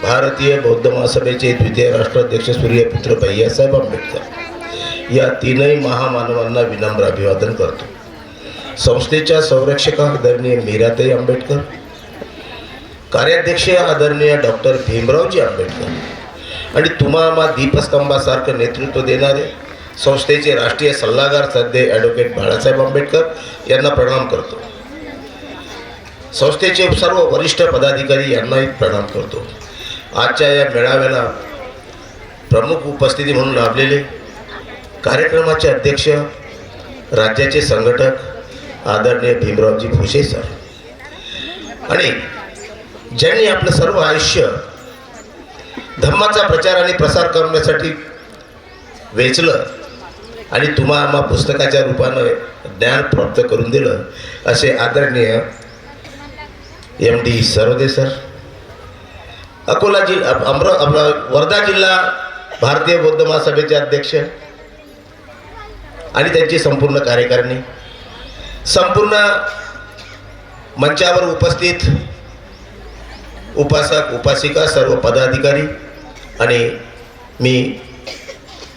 भारतीय बौद्ध महासभेचे द्वितीय राष्ट्राध्यक्ष सूर्यपुत्र भैयासाहेब आंबेडकर या तीनही महामानवांना विनम्र अभिवादन करतो। संस्थेच्या संरक्षक आदरणीय मीराताई आंबेडकर, कार्याध्यक्ष आदरणीय डॉक्टर भीमरावजी आंबेडकर आणि तुम्हा दीपस्तंभासारखं नेतृत्व देणारे संस्थेचे राष्ट्रीय सल्लागार सध्या ॲडव्होकेट बाळासाहेब आंबेडकर यांना प्रणाम करतो। संस्थेचे सर्व वरिष्ठ पदाधिकारी यांनाही प्रणाम करतो। आजच्या या मेळाव्याला प्रमुख उपस्थिती म्हणून लाभलेले कार्यक्रमाचे अध्यक्ष, राज्याचे संघटक आदरणीय भीमरावजी भोसे सर आणि ज्यांनी आपलं सर्व आयुष्य धम्माचा प्रचार आणि प्रसार करण्यासाठी वेचलं आणि तुम्हाला पुस्तकाच्या रूपानं ज्ञान प्राप्त करून दिलं, असे आदरणीय MD सरोदे सर, अकोला जिल्हा आपला वर्धा जिल्हा भारतीय बौद्ध महासभेचे अध्यक्ष आणि त्यांची संपूर्ण कार्यकारिणी, संपूर्ण मंचावर उपस्थित उपासक उपासिका, सर्व पदाधिकारी आणि मी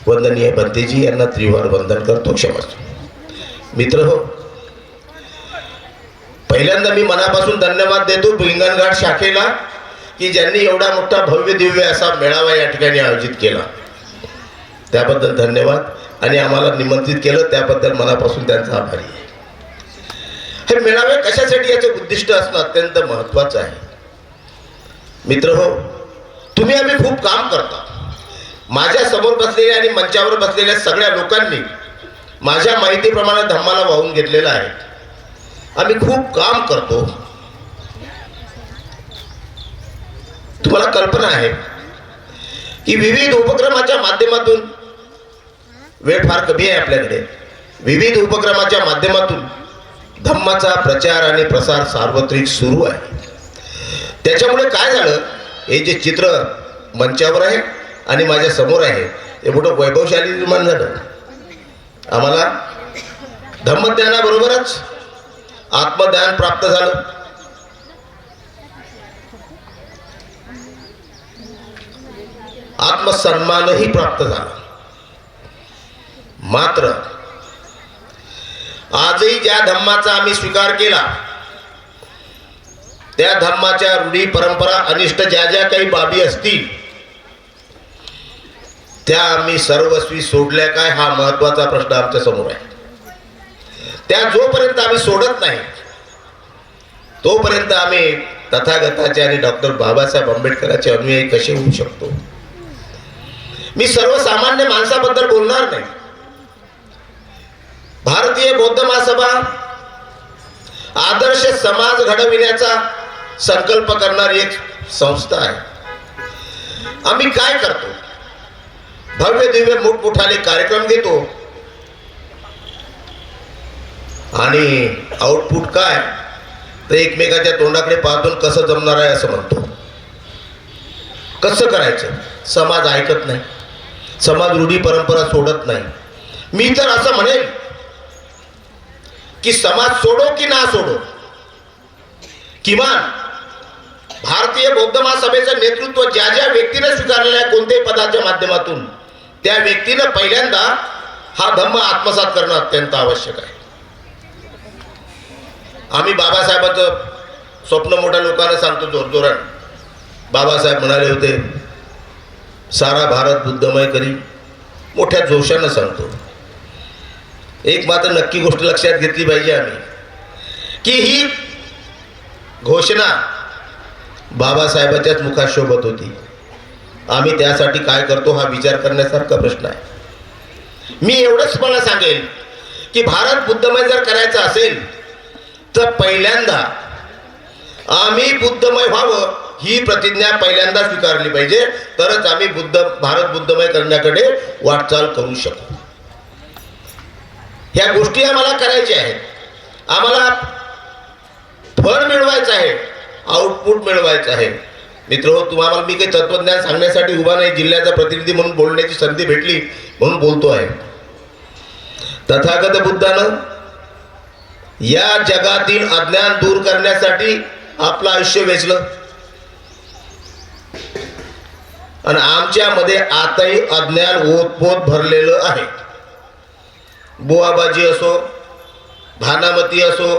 वंदनीय बंतेजी यांना त्रिवार वंदन करतो, क्षमस्व। मित्र हो, पहिल्यांदा मी मनापासून धन्यवाद देतो हिंगणघाट शाखेला की ज्यांनी एवढा मोठा भव्य दिव्य असा मेळावा या ठिकाणी आयोजित केला, त्याबद्दल धन्यवाद आणि आम्हाला निमंत्रित केलं त्याबद्दल मनापासून त्यांचा आभारी आहे। हे मेळावे कशासाठी, याचे उद्दिष्ट असणं अत्यंत महत्त्वाचं आहे। मित्र हो, तुम्ही आम्ही खूप काम करता। माझ्या समोर बसलेल्या आणि मंचावर बसलेल्या सगळ्या लोकांनी माझ्या माहितीप्रमाणे धम्माला वाहून घेतलेला आहे। आम्ही खूप काम करतो। तुम्हाला कल्पना आहे की विविध उपक्रमाच्या माध्यमातून, वेळ फार कमी आहे आपल्याकडे, विविध उपक्रमाच्या माध्यमातून धम्माचा प्रचार आणि प्रसार सार्वत्रिक सुरू आहे। त्याच्यामुळे काय झालं, हे जे चित्र मंचावर आहे आणि माझ्या समोर आहे हे मोठं वैभवशाली निर्माण झालं। आम्हाला धम्मज्ञानाबरोबरच आत्मज्ञान प्राप्त झालं। आत्मसन्मानही प्राप्त झाला। मात्र आजही ज्या धम्माचा आम्ही स्वीकार केला, त्या धम्माच्या रूढी परंपरा अनिष्ट ज्या ज्या काही बाबी असतील त्या आम्ही सर्वस्वी सोडल्या काय, हा महत्वाचा प्रश्न आमच्या समोर आहे। त्या जोपर्यंत आम्ही सोडत नाही तोपर्यंत आम्ही तथागताचे आणि डॉक्टर बाबासाहेब आंबेडकरांचे अनुयायी कसे होऊ शकतो। मी सर्वसामान्य माणसाबद्दल बोलणार नाही। भारतीय बौद्ध महासभा आदर्श समाज घडविण्याचा संकल्प करणारी एक संस्था आहे। आम्ही काय करतो, भव्य दिव्य मोठमोठाले कार्यक्रम घेतो आणि आउटपुट काय, तर एकमेकाच्या तोंडाकडे पाहतो कसं जमणार आहे असं म्हणतो। कसं करायचं, समाज ऐकत नाही, समाज रूढी परंपरा सोडत नाही। मी तर असं म्हणेन की समाज सोडो की ना सोडो, किमान भारतीय बौद्ध महासभेचं नेतृत्व ज्या ज्या व्यक्तीने स्वीकारलेलं आहे कोणत्याही पदाच्या माध्यमातून, त्या व्यक्तीने पहिल्यांदा हा धम्म आत्मसात करणं अत्यंत आवश्यक आहे। आम्ही बाबासाहेबांचं स्वप्न मोठ्या लोकांना सांगतो जोरजोरात। बाबासाहेब म्हणाले होते, सारा भारत बुद्धमय करी, मोठ्या जोशानं सांगतो। एक मात्र नक्की गोष्ट लक्षात घेतली पाहिजे आम्ही की ही घोषणा बाबासाहेबांच्याच मुखात शोभत होती। आम्ही त्यासाठी काय करतो हा विचार करण्यासारखा प्रश्न आहे। मी एवढंच मला सांगेल की भारत बुद्धमय जर करायचं असेल तर पहिल्यांदा आम्ही बुद्धमय व्हावं ही प्रतिज्ञा पहिल्यांदा स्वीकारली पाहिजे, तरच आम्ही भारत बुद्धमय करण्याकडे वाटचाल करू शकू। ह्या गोष्टी आम्हाला करायच्या आहेत। आम्हाला फळ मिळवायचं आहे, आउटपुट मिळवायचं आहे। मित्र, तुम्हाला मी काही तत्वज्ञान सांगण्यासाठी उभा नाही, जिल्ह्याचा प्रतिनिधी म्हणून बोलण्याची संधी भेटली म्हणून बोलतो आहे। तथागत बुद्धानं या जगातील अज्ञान दूर करण्यासाठी आपलं आयुष्य वेचलं। आणि आमच्यामध्ये आताही अज्ञान ओतपोत भरलेलं आहे. बुवाबाजी असो, भानामती असो,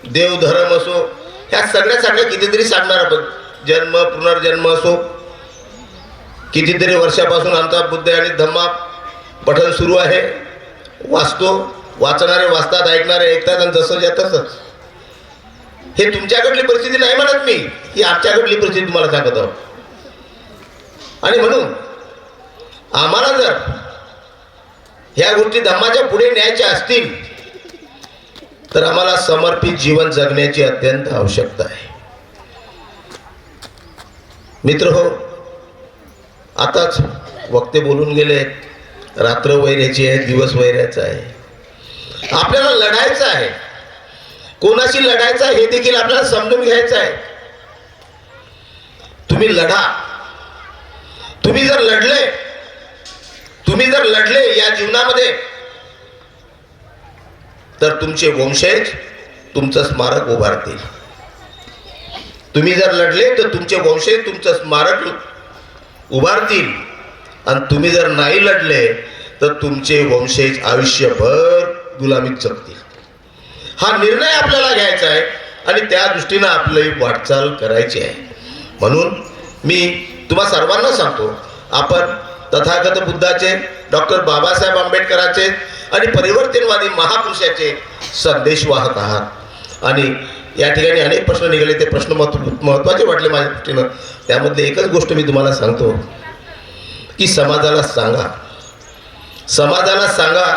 देवधर्म असो, ह्या सगळ्या कितीतरी सांगणार आपण. जन्म पुनर्जन्म असो, कितीतरी वर्षापासून आमचा बुद्ध आणि धम्मा पठण सुरू आहे. वाचणारे वाचतात, ऐकणारे ऐकतात, आणि जसं ज्या तसंच. हे तुमच्याकडली परिस्थिती नाही म्हणत मी, ही आमच्याकडली परिस्थिती तुम्हाला सांगत आहोत. आणि म्हणून आम्हाला जर ह्या गोष्टी धम्माच्या पुढे न्यायच्या असतील तर आम्हाला समर्पित जीवन जगण्याची अत्यंत आवश्यकता आहे. मित्र हो, आताच वक्ते बोलून गेले, रात्र वैऱ्याची आहे, दिवस वैऱ्याचा आहे. आपल्याला लढायचं आहे. कोणाशी लढायचं हे देखील आपल्याला समजून घ्यायचं आहे. तुम्ही लढा. तुम्ही जर लढले या जीवनामध्ये तर तुमचे वंशज तुमचं स्मारक उभारतील. तुम्ही जर लढले तर तुमचे वंशज तुमचं स्मारक उभारतील. आणि तुम्ही जर नाही लढले तर तुमचे वंशज आयुष्यभर गुलामीत जगतील. हा निर्णय आपल्याला घ्यायचा आहे आणि त्या दृष्टीनं आपली वाटचाल करायची आहे. म्हणून मी तुम्हा सर्वांना सांगतो, आपण तथागत बुद्धाचे, डॉक्टर बाबासाहेब आंबेडकरांचे आणि परिवर्तनवादी महापुरुषाचे संदेश वाहक आहात. आणि या ठिकाणी अनेक प्रश्न निघाले, ते प्रश्न महत्त्वाचे वाटले माझ्या दृष्टीनं. त्यामध्ये एकच गोष्ट मी तुम्हाला सांगतो की समाजाला सांगा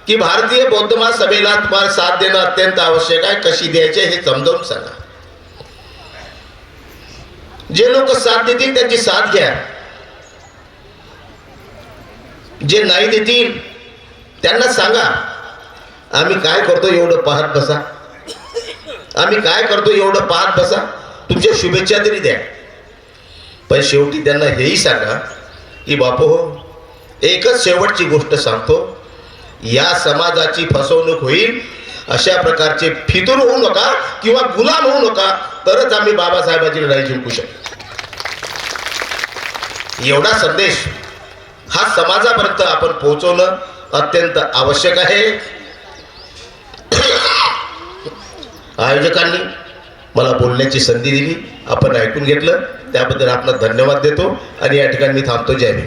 की भारतीय बौद्ध महासभेला तुम्हाला साथ देणं अत्यंत आवश्यक आहे. कशी द्यायचे हे समजावून सांगा. जे लोक साथ देतील त्यांची साथ घ्या. जे नाही देतील त्यांना सांगा, आम्ही काय करतो एवढं पाहत बसा, आम्ही काय करतो एवढं पाहत बसा, तुमच्या शुभेच्छा तरी द्या. पण शेवटी त्यांना हेही सांगा की बापू हो, एकच शेवटची गोष्ट सांगतो, या समाजाची फसवणूक होईल अशा प्रकारचे फितूर होऊ नका किंवा गुलाम होऊ नका, तरच आम्ही बाबासाहेबांची लढाई जिंकू शकतो. एवढा संदेश हा समाजापर्यंत आपण पोहोचवणं अत्यंत आवश्यक आहे. आयोजकांनी मला बोलण्याची संधी दिली, आपण ऐकून घेतलं, त्याबद्दल आपला धन्यवाद देतो आणि या ठिकाणी मी थांबतो. जय भीम.